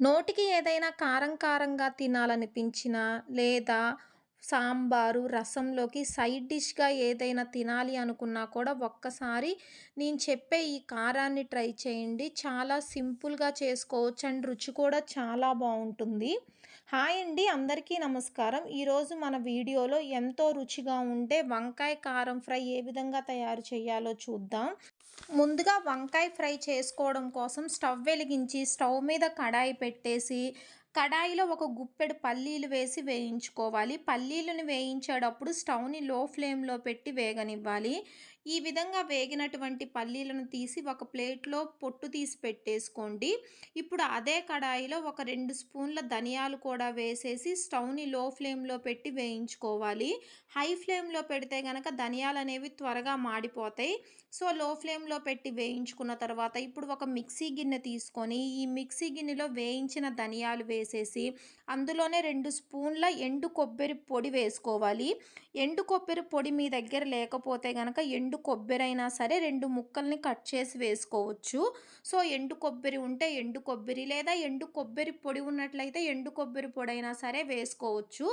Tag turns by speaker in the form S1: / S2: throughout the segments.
S1: నోటికి ఏదైనా కారం కారంగా తినాలనిపించినా, లేదా సాంబారు, రసంలోకి సైడ్ డిష్‌గా ఏదైనా తినాలి అనుకున్నా కూడా ఒక్కసారి నేను చెప్పే ఈ కారాన్ని ట్రై చేయండి. చాలా సింపుల్‌గా చేసుకోవచ్చు అండ్ రుచి కూడా చాలా బావుంటుంది. హాయ్ అండి! అందరికీ నమస్కారం. ఈరోజు మన వీడియోలో ఎంతో రుచిగా ఉండే వంకాయ కారం ఫ్రై ఏ విధంగా తయారు చేయాలో చూద్దాం. ముందుగా వంకాయ ఫ్రై చేసుకోవడం కోసం స్టవ్ వెలిగించి స్టవ్ మీద కడాయి పెట్టేసి కడాయిలో ఒక గుప్పెడు పల్లీలు వేసి వేయించుకోవాలి. పల్లీలను వేయించేటప్పుడు స్టవ్‌ని లో ఫ్లేమ్‌లో పెట్టి వేగనివ్వాలి. ఈ విధంగా వేగినటువంటి పల్లీలను తీసి ఒక ప్లేట్‌లో పొట్టు తీసి పెట్టేసుకోండి. ఇప్పుడు అదే కడాయిలో ఒక 2 స్పూన్ల ధనియాలు కూడా వేసేసి స్టవ్‌ని లో ఫ్లేమ్‌లో పెట్టి వేయించుకోవాలి. హై ఫ్లేమ్‌లో పెడితే గనక ధనియాలనేవి త్వరగా మాడిపోతాయి. సో, లో ఫ్లేమ్‌లో పెట్టి వేయించుకున్న తర్వాత ఇప్పుడు ఒక మిక్సీ గిన్నె తీసుకొని, ఈ మిక్సీ గిన్నెలో వేయించిన ధనియాలు వేసేసి, అందులోనే 2 స్పూన్ల ఎండు కొబ్బరి పొడి వేసుకోవాలి. ఎండు కొబ్బరి పొడి మీ దగ్గర లేకపోతే గనక ఎండు కొబ్బరైనా సరే 2 ముక్కల్ని కట్ చేసి వేసుకోవచ్చు. సో, ఎండు కొబ్బరి ఉంటే ఎండు కొబ్బరి లేదా ఎండు కొబ్బరి పొడి ఉన్నట్లయితే ఎండు కొబ్బరి పొడైనా సరే వేసుకోవచ్చు.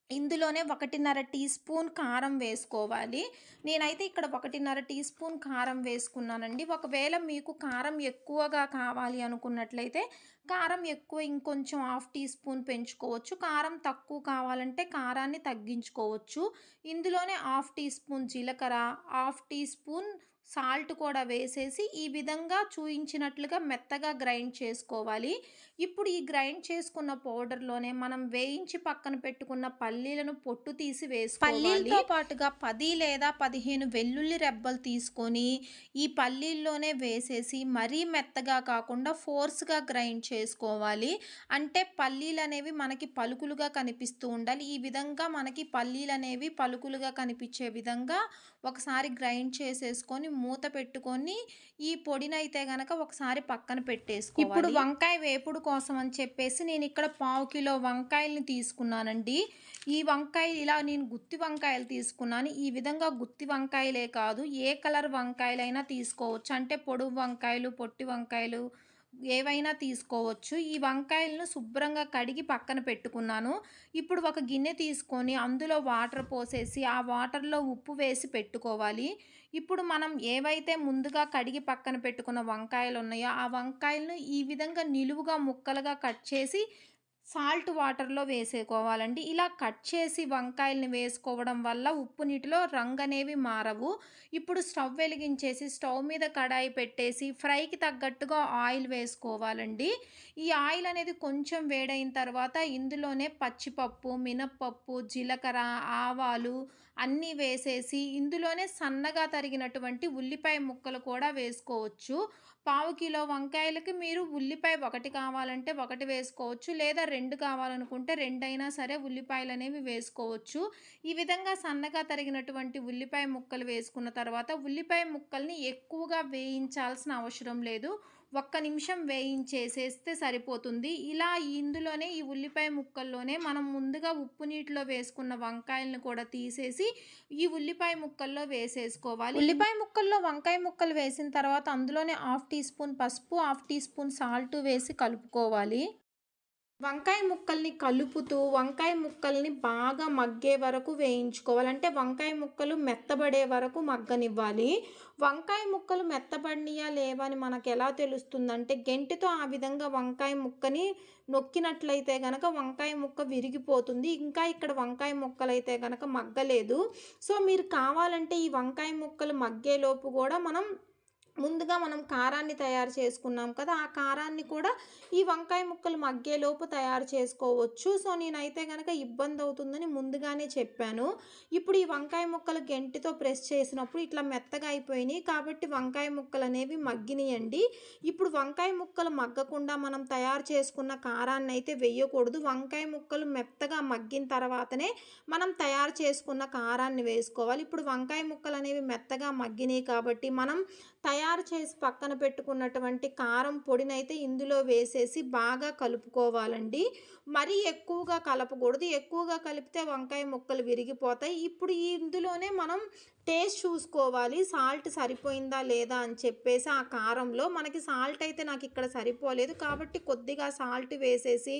S1: ఇందులోనే 1:30 టీ స్పూన్ కారం వేసుకోవాలి. నేనైతే ఇక్కడ 1:30 టీ స్పూన్ కారం వేసుకున్నానండి. ఒకవేళ మీకు కారం ఎక్కువగా కావాలి అనుకున్నట్లయితే కారం ఎక్కువ ఇంకొంచెం హాఫ్ టీ స్పూన్ పెంచుకోవచ్చు. కారం తక్కువ కావాలంటే కారాన్ని తగ్గించుకోవచ్చు. ఇందులోనే హాఫ్ టీ స్పూన్ జీలకర్ర, హాఫ్ టీ స్పూన్ సాల్ట్ కూడా వేసేసి ఈ విధంగా చూయించినట్లుగా మెత్తగా గ్రైండ్ చేసుకోవాలి. ఇప్పుడు ఈ గ్రైండ్ చేసుకున్న పౌడర్‌లోనే మనం వేయించి పక్కన పెట్టుకున్న పల్లీలను పొట్టు తీసి వేసుకోవాలి. పల్లీలతో పాటుగా 10 లేదా 15 వెల్లుల్లి రెబ్బలు తీసుకొని ఈ పల్లీల్లోనే వేసేసి మరీ మెత్తగా కాకుండా ఫోర్స్‌గా గ్రైండ్ చేసుకోవాలి. అంటే పల్లీలనేవి మనకి పలుకులుగా కనిపిస్తూ ఉండాలి. ఈ విధంగా మనకి పల్లీలనేవి పలుకులుగా కనిపించే విధంగా ఒకసారి గ్రైండ్ చేసేసుకొని మూత పెట్టుకొని ఈ పొడినైతే గనక ఒకసారి పక్కన పెట్టేసుకోవాలి. ఇప్పుడు వంకాయ వేపుడు కోసం అని చెప్పేసి నేనిక్కడ పావు కిలో వంకాయలని తీసుకున్నానండి. ఈ వంకాయ ఇలా నేను గుత్తి వంకాయలు తీసుకున్నాను. ఈ విధంగా గుత్తి వంకాయలే కాదు, ఏ కలర్ వంకాయలైనా తీసుకోవచ్చు. అంటే పొడువు వంకాయలు, పొట్టి వంకాయలు ఏవైనా తీసుకోవచ్చు. ఈ వంకాయలను శుభ్రంగా కడిగి పక్కన పెట్టుకున్నాను. ఇప్పుడు ఒక గిన్నె తీసుకొని అందులో వాటర్ పోసేసి ఆ వాటర్‌లో ఉప్పు వేసి పెట్టుకోవాలి. ఇప్పుడు మనం ఏవైతే ముందుగా కడిగి పక్కన పెట్టుకున్న వంకాయలున్నాయో, ఆ వంకాయలను ఈ విధంగా నిలువుగా ముక్కలుగా కట్ చేసి సాల్ట్ వాటర్‌లో వేసేకోవాలండి. ఇలా కట్ చేసి వంకాయల్ని వేసుకోవడం వల్ల ఉప్పు నీటిలో రంగనేవి మారవు. ఇప్పుడు స్టవ్ వెలిగించేసి స్టవ్ మీద కడాయి పెట్టేసి ఫ్రైకి తగ్గట్టుగా ఆయిల్ వేసుకోవాలండి. ఈ ఆయిల్ అనేది కొంచెం వేడైన తర్వాత ఇందులోనే పచ్చిపప్పు, మినప్పప్పు, జీలకర్ర, ఆవాలు అన్నీ వేసేసి ఇందులోనే సన్నగా తరిగినటువంటి ఉల్లిపాయ ముక్కలు కూడా వేసుకోవచ్చు. పావు కిలో వంకాయలకి మీరు ఉల్లిపాయ 1 కావాలంటే 1 వేసుకోవచ్చు. లేదా 2 కావాలనుకుంటే 2 అయినా సరే ఉల్లిపాయలనేవి వేసుకోవచ్చు. ఈ విధంగా సన్నగా తరిగినటువంటి ఉల్లిపాయ ముక్కలు వేసుకున్న తర్వాత ఉల్లిపాయ ముక్కల్ని ఎక్కువగా వేయించాల్సిన అవసరం లేదు. ఒక్క నిమిషం వేయించేసేస్తే సరిపోతుంది. ఇలా ఇందులోనే ఈ ఉల్లిపాయ ముక్కల్లోనే మనం ముందుగా ఉప్పు నీటిలో వేసుకున్న వంకాయలను కూడా తీసేసి ఈ ఉల్లిపాయ ముక్కల్లో వేసేసుకోవాలి. ఉల్లిపాయ ముక్కల్లో వంకాయ ముక్కలు వేసిన తర్వాత అందులోనే హాఫ్ టీ స్పూన్ పసుపు, హాఫ్ టీ స్పూన్ సాల్ట్ వేసి కలుపుకోవాలి. వంకాయ ముక్కల్ని కలుపుతూ వంకాయ ముక్కల్ని బాగా మగ్గే వరకు వేయించుకోవాలి. అంటే వంకాయ ముక్కలు మెత్తబడే వరకు మగ్గనివ్వాలి. వంకాయ ముక్కలు మెత్తబడినయా లేవా అని మనకెలా తెలుస్తుందంటే గెంటితో ఆ విధంగా వంకాయ ముక్కని నొక్కినట్లయితే గనక వంకాయ ముక్క విరిగిపోతుంది. ఇంకా ఇక్కడ వంకాయ ముక్కలైతే గనక మగ్గలేదు. సో, మీరు కావాలంటే ఈ వంకాయ ముక్కలు మగ్గేలోపు గూడా ముందుగా మనం కారాన్ని తయారు చేసుకున్నాం కదా! ఆ కారాన్ని కూడా ఈ వంకాయ ముక్కలు మగ్గేలోపు తయారు చేసుకోవచ్చు. సో, నేనైతే గనక ఇబ్బందవుతుందని ముందుగానే చెప్పాను. ఇప్పుడు ఈ వంకాయ ముక్కలు గెంటితో ప్రెస్ చేసినప్పుడు ఇట్లా మెత్తగా అయిపోయినియి. కాబట్టి వంకాయ ముక్కలనేవి మగ్గినియండి. ఇప్పుడు వంకాయ ముక్కలు మగ్గకుండా మనం తయారు చేసుకున్న కారాన్నయితే వెయ్యకూడదు. వంకాయ ముక్కలు మెత్తగా మగ్గిన తర్వాతనే మనం తయారు చేసుకున్న కారాన్ని వేసుకోవాలి. ఇప్పుడు వంకాయ ముక్కలనేవి మెత్తగా మగ్గినియి కాబట్టి మనం తయారు చేసి పక్కన పెట్టుకున్నటువంటి కారం పొడినైతే ఇందులో వేసేసి బాగా కలుపుకోవాలండి. మరీ ఎక్కువగా కలపకూడదు. ఎక్కువగా కలిపితే వంకాయ ముక్కలు విరిగిపోతాయి. ఇప్పుడు ఇందులోనే మనం టేస్ట్ చూసుకోవాలి. సాల్ట్ సరిపోయిందా లేదా అని చెప్పేసి ఆ కారంలో మనకి సాల్ట్ అయితే నాకిక్కడ సరిపోలేదు. కాబట్టి కొద్దిగా సాల్ట్ వేసేసి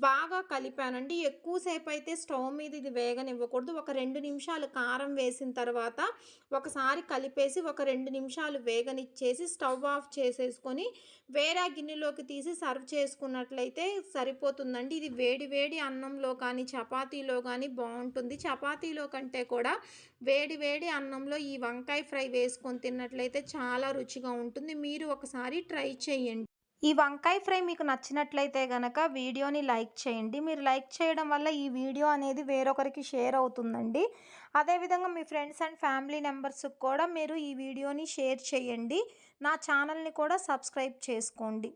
S1: బాగా కలిపానండి. ఎక్కువ సేపయితే స్టవ్ మీద ఇది వేగనివ్వకూడదు. ఒక 2 నిమిషాలు కారం వేసిన తర్వాత ఒకసారి కలిపేసి ఒక 2 నిమిషాలు వేగనిచ్చేసి స్టవ్ ఆఫ్ చేసేసుకొని వేరే గిన్నెలోకి తీసి సర్వ్ చేసుకున్నట్లయితే సరిపోతుందండి. ఇది వేడి వేడి అన్నంలో కానీ, చపాతీలో గానీ బావుంటుంది. చపాతీలో కంటే కూడా వేడి వేడి అన్నంలో ఈ వంకాయ ఫ్రై వేసుకొని తిన్నట్లయితే చాలా రుచిగా ఉంటుంది. మీరు ఒకసారి ట్రై చేయండి. ఈ వంకాయ ఫ్రై మీకు నచ్చినట్లయితే గనక వీడియోని లైక్ చేయండి. మీరు లైక్ చేయడం వల్ల ఈ వీడియో అనేది వేరొకరికి షేర్ అవుతుందండి. అదేవిధంగా మీ ఫ్రెండ్స్ అండ్ ఫ్యామిలీ మెంబర్స్‌కి కూడా మీరు ఈ వీడియోని షేర్ చేయండి. నా ఛానల్‌ని కూడా సబ్స్క్రైబ్ చేసుకోండి.